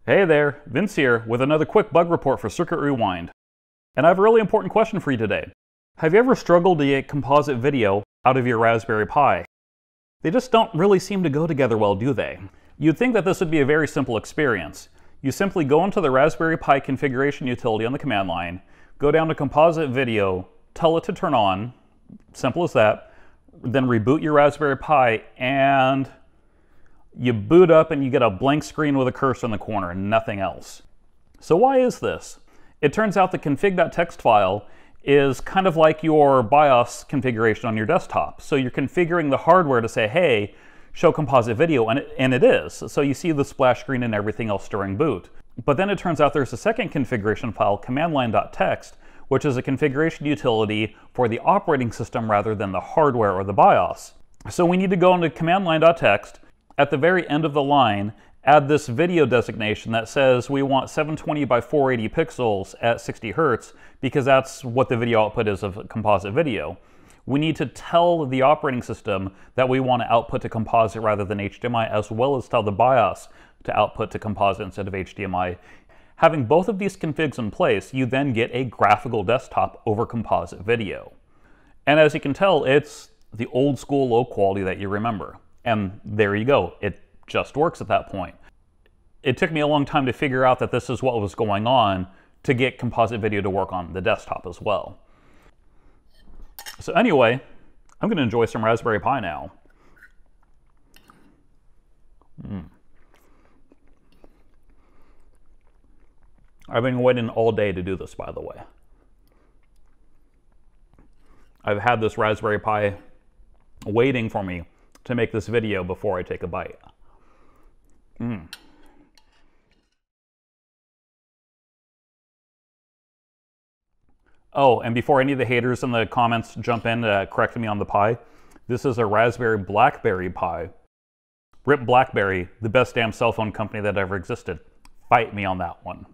Hey there, Vince here with another quick bug report for Circuit Rewind. And I have a really important question for you today. Have you ever struggled to get composite video out of your Raspberry Pi? They just don't really seem to go together well, do they? You'd think that this would be a very simple experience. You simply go into the Raspberry Pi configuration utility on the command line, go down to Composite Video, tell it to turn on, simple as that, then reboot your Raspberry Pi and you boot up and you get a blank screen with a cursor in the corner and nothing else. So why is this? It turns out the config.txt file is kind of like your BIOS configuration on your desktop. So you're configuring the hardware to say, hey, show composite video, and it is. So you see the splash screen and everything else during boot. But then it turns out there's a second configuration file, commandline.txt, which is a configuration utility for the operating system rather than the hardware or the BIOS. So we need to go into commandline.txt. At the very end of the line, add this video designation that says we want 720 by 480 pixels at 60 Hertz because that's what the video output is of composite video. We need to tell the operating system that we want to output to composite rather than HDMI, as well as tell the BIOS to output to composite instead of HDMI. Having both of these configs in place, you then get a graphical desktop over composite video. And as you can tell, it's the old school low quality that you remember. And there you go, it just works at that point. It took me a long time to figure out that this is what was going on to get composite video to work on the desktop as well. So anyway, I'm going to enjoy some Raspberry Pi now. I've been waiting all day to do this, by the way. I've had this Raspberry Pi waiting for me to make this video before I take a bite. Oh, and before any of the haters in the comments jump in to correct me on the Pi, this is a Raspberry Blackberry Pi. Rip BlackBerry, the best damn cell phone company that ever existed. Fight me on that one.